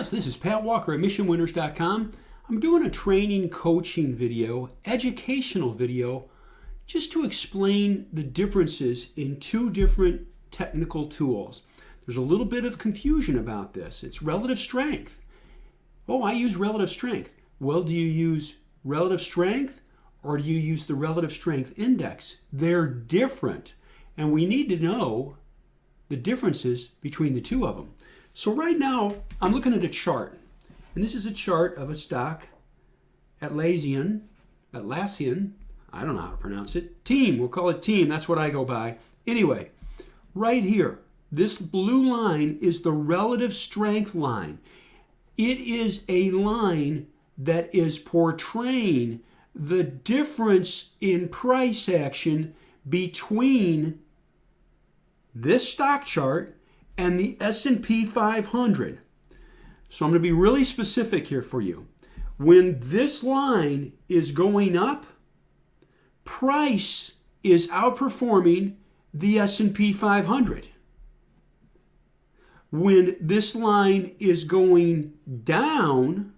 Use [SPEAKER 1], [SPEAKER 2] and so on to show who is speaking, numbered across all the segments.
[SPEAKER 1] Yes, this is Pat Walker at MissionWinners.com. I'm doing a training coaching video, educational video, just to explain the differences in two different technical tools. There's a little bit of confusion about this. It's relative strength. Oh, I use relative strength. Well, do you use relative strength or do you use the relative strength index? They're different, and we need to know the differences between the two of them. So right now, I'm looking at a chart, and this is a chart of a stock, Atlassian, I don't know how to pronounce it, Team, we'll call it Team, that's what I go by. Anyway, right here, this blue line is the relative strength line. It is a line that is portraying the difference in price action between this stock chart and the S&P 500. So I'm going to be really specific here for you. When this line is going up, price is outperforming the S&P 500. When this line is going down,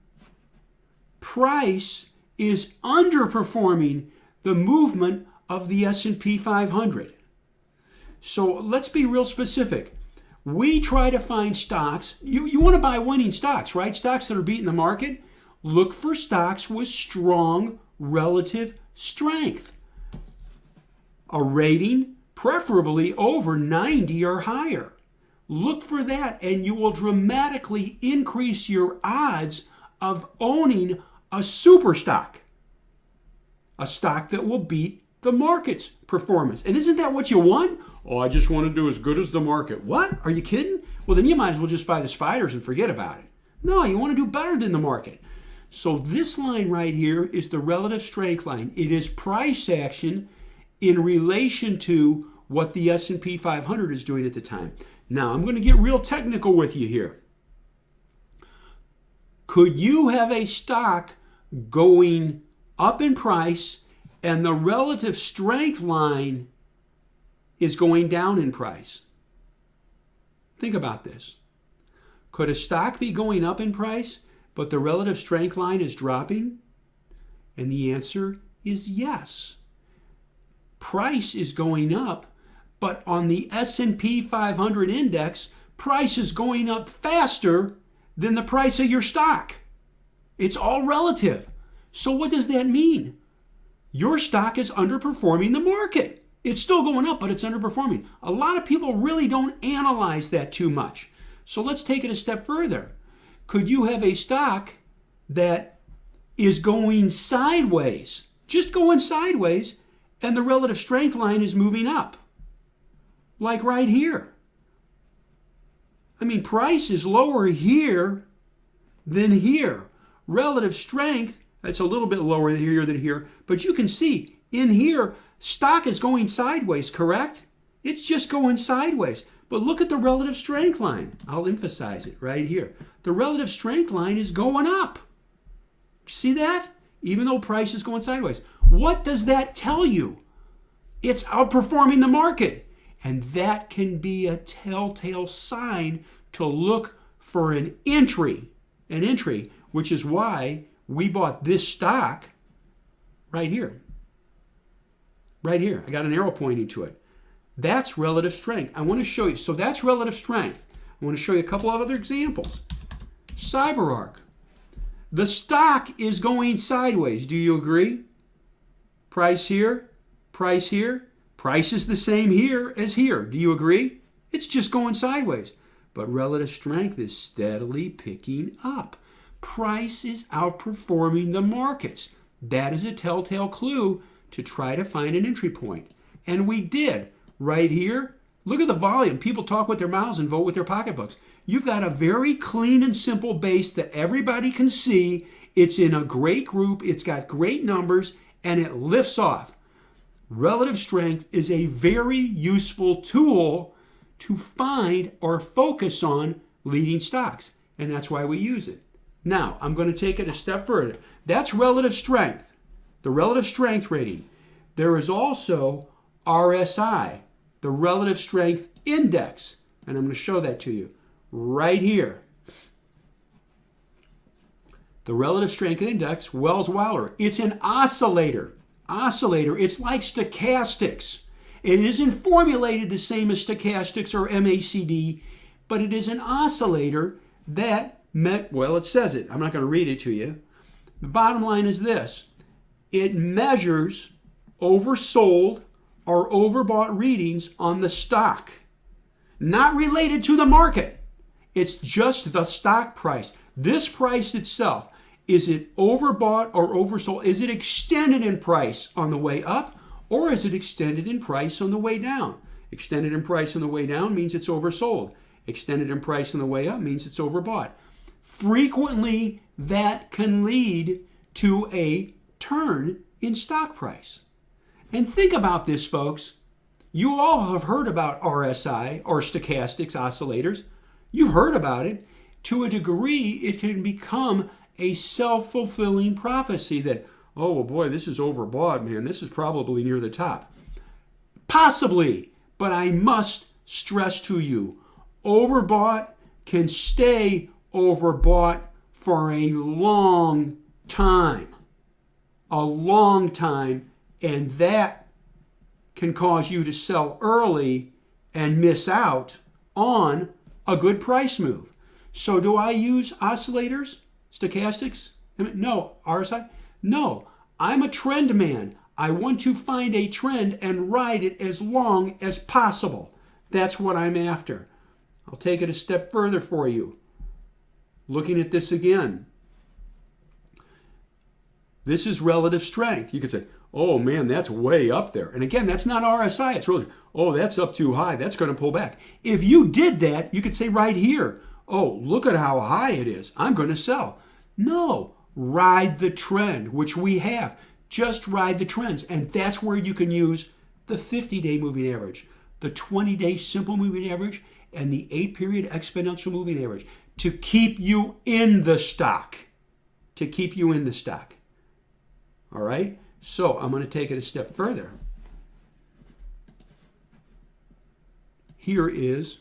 [SPEAKER 1] price is underperforming the movement of the S&P 500. So let's be real specific. We try to find stocks. You want to buy winning stocks, right? Stocks that are beating the market. Look for stocks with strong relative strength. A rating, preferably over 90 or higher. Look for that, and you will dramatically increase your odds of owning a super stock. A stock that will beat the market's performance. And isn't that what you want? Oh, I just want to do as good as the market. What? Are you kidding? Well, then you might as well just buy the spiders and forget about it. No, you want to do better than the market. So this line right here is the relative strength line. It is price action in relation to what the S&P 500 is doing at the time. Now, I'm going to get real technical with you here. Could you have a stock going up in price and the relative strength line is going down in price? Think about this. Could a stock be going up in price, but the relative strength line is dropping? And the answer is yes. Price is going up, but on the S&P 500 index, price is going up faster than the price of your stock. It's all relative. So what does that mean? Your stock is underperforming the market. It's still going up, but it's underperforming. A lot of people really don't analyze that too much. So let's take it a step further. Could you have a stock that is going sideways, just going sideways, and the relative strength line is moving up? Like right here. I mean, price is lower here than here. Relative strength, that's a little bit lower here than here, but you can see in here, stock is going sideways, correct? It's just going sideways. But look at the relative strength line. I'll emphasize it right here. The relative strength line is going up. See that? Even though price is going sideways. What does that tell you? It's outperforming the market. And that can be a telltale sign to look for an entry, which is why we bought this stock right here. Right here. I got an arrow pointing to it. That's relative strength. I want to show you. So that's relative strength. I want to show you a couple of other examples. CyberArk. The stock is going sideways. Do you agree? Price here, price here. Price is the same here as here. Do you agree? It's just going sideways. But relative strength is steadily picking up. Price is outperforming the markets. That is a telltale clue to try to find an entry point. And we did. Right here, look at the volume. People talk with their mouths and vote with their pocketbooks. You've got a very clean and simple base that everybody can see. It's in a great group. It's got great numbers, and it lifts off. Relative strength is a very useful tool to find or focus on leading stocks, and that's why we use it. Now, I'm going to take it a step further. That's relative strength, the relative strength rating. There is also RSI, the relative strength index, and I'm going to show that to you right here. The relative strength index, Wells-Wallor, it's an oscillator. Oscillator, it's like stochastics. It isn't formulated the same as stochastics or MACD, but it is an oscillator that well, it says it. I'm not going to read it to you. The bottom line is this. It measures oversold or overbought readings on the stock, not related to the market. It's just the stock price. This price itself, is it overbought or oversold? Is it extended in price on the way up, or is it extended in price on the way down? Extended in price on the way down means it's oversold. Extended in price on the way up means it's overbought. Frequently, that can lead to a turn in stock price. And think about this, folks. You all have heard about RSI or stochastics oscillators. You've heard about it. To a degree, it can become a self-fulfilling prophecy that, oh, well, boy, this is overbought, man. This is probably near the top. Possibly, but I must stress to you, overbought can stay overbought for a long time. A long time, and that can cause you to sell early and miss out on a good price move. So do I use oscillators, stochastics? No. RSI? No. I'm a trend man. I want to find a trend and ride it as long as possible. That's what I'm after. I'll take it a step further for you. Looking at this again. This is relative strength. You could say, oh man, that's way up there. And again, that's not RSI. It's really, oh, that's up too high. That's going to pull back. If you did that, you could say right here, oh, look at how high it is. I'm going to sell. No, ride the trend, which we have. Just ride the trends. And that's where you can use the 50-day moving average, the 20-day simple moving average, and the 8-period exponential moving average to keep you in the stock. To keep you in the stock. All right? So I'm going to take it a step further. Here is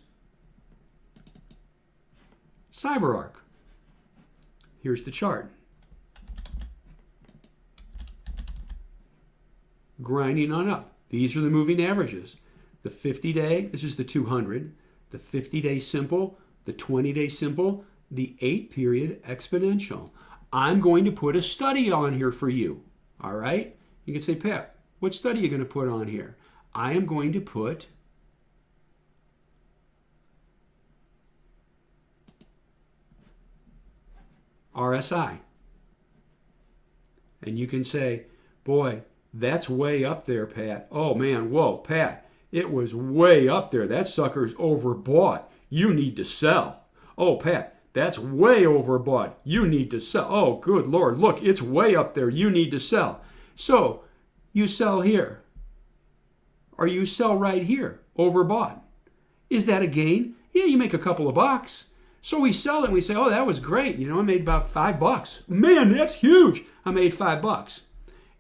[SPEAKER 1] CyberArk. Here's the chart. Grinding on up. These are the moving averages. The 50-day, this is the 200. The 50-day simple, the 20-day simple, the 8-period exponential. I'm going to put a study on here for you. All right? You can say, Pat, what study are you going to put on here? I am going to put RSI. And you can say, boy, that's way up there, Pat. Oh, man, whoa, Pat, it was way up there. That sucker's overbought. You need to sell. Oh, Pat, that's way overbought. You need to sell. Oh, good Lord, look, it's way up there. You need to sell. So you sell here, or you sell right here, overbought. Is that a gain? Yeah, you make a couple of bucks. So we sell it and we say, oh, that was great. You know, I made about $5. Man, that's huge. I made $5.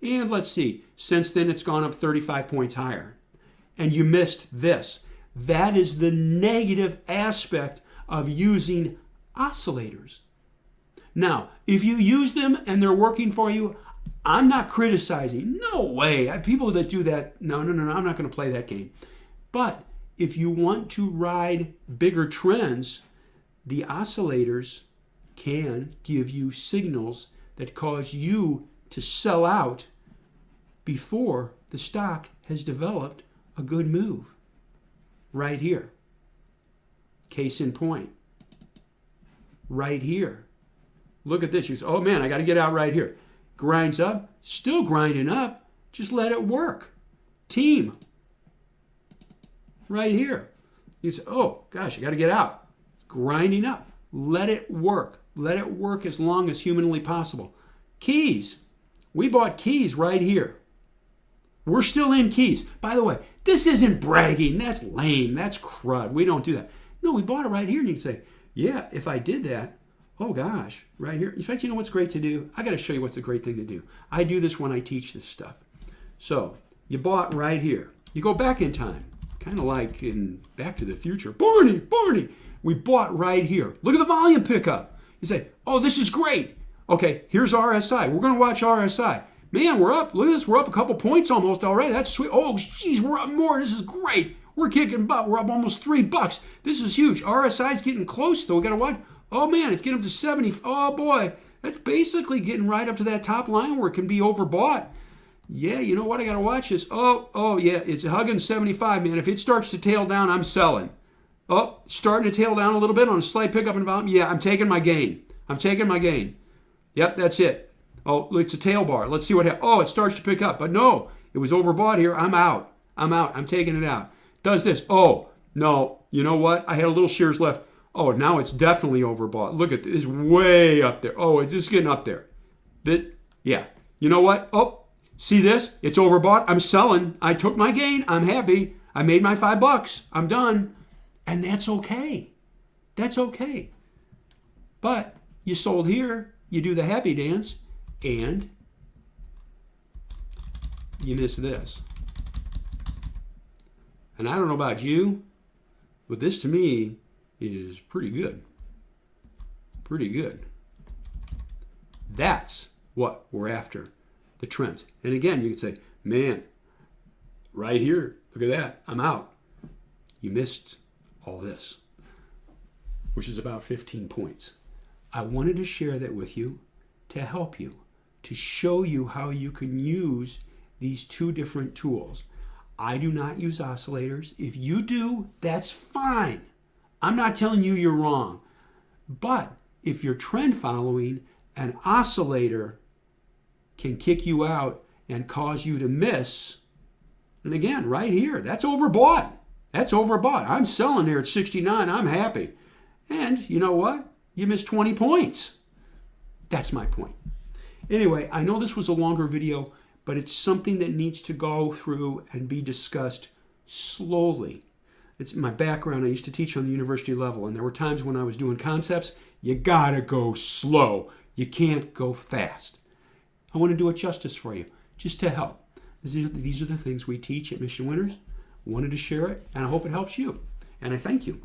[SPEAKER 1] And let's see, since then it's gone up 35 points higher. And you missed this. That is the negative aspect of using oscillators. Now, if you use them and they're working for you, I'm not criticizing. No way. People that do that, no, I'm not going to play that game. But if you want to ride bigger trends, the oscillators can give you signals that cause you to sell out before the stock has developed a good move. Right here. Case in point. Right here. Look at this. You say, oh man, I got to get out right here. Grinds up. Still grinding up. Just let it work. Team. Right here. You say, oh gosh, I got to get out. Grinding up. Let it work. Let it work as long as humanly possible. Keys. We bought keys right here. We're still in keys. By the way, this isn't bragging. That's lame. That's crud. We don't do that. No, we bought it right here. And you can say, yeah, if I did that, oh gosh, right here. In fact, you know what's great to do? I got to show you what's a great thing to do. I do this when I teach this stuff. So you bought right here. You go back in time, kind of like in Back to the Future. Barney, we bought right here. Look at the volume pickup. You say, oh, this is great. Okay, here's RSI. We're going to watch RSI. Man, we're up. Look at this. We're up a couple points almost already. That's sweet. Oh, geez, we're up more. This is great. We're kicking butt. We're up almost $3. This is huge. RSI's getting close, though. We got to watch. Oh, man, it's getting up to 70. Oh, boy. That's basically getting right up to that top line where it can be overbought. Yeah, you know what? I got to watch this. Oh, yeah, it's hugging 75, man. If it starts to tail down, I'm selling. Oh, starting to tail down a little bit on a slight pickup in volume. Yeah, I'm taking my gain. I'm taking my gain. Yep, that's it. Oh, it's a tail bar. Let's see what happens. Oh, it starts to pick up. But no, it was overbought here. I'm out. I'm taking it out. Does this. Oh, no. You know what? I had a little shares left. Oh, now it's definitely overbought. Look at this. It's way up there. Oh, it's just getting up there. Yeah. You know what? Oh, see this? It's overbought. I'm selling. I took my gain. I'm happy. I made my $5. I'm done. And that's okay. That's okay. But you sold here. You do the happy dance. And you miss this. And I don't know about you, but this to me is pretty good. Pretty good. That's what we're after, the trends. And again, you can say, man, right here, look at that, I'm out. You missed all this, which is about 15 points. I wanted to share that with you to help you, to show you how you can use these two different tools. I do not use oscillators. If you do, that's fine. I'm not telling you you're wrong. But if you're trend following, an oscillator can kick you out and cause you to miss. And again, right here, that's overbought. That's overbought. I'm selling here at 69. I'm happy. And you know what? You missed 20 points. That's my point. Anyway, I know this was a longer video, but it's something that needs to go through and be discussed slowly. It's my background. I used to teach on the university level, and there were times when I was doing concepts, you gotta go slow. You can't go fast. I want to do it justice for you, just to help. These are the things we teach at Mission Winners. I wanted to share it, and I hope it helps you. And I thank you.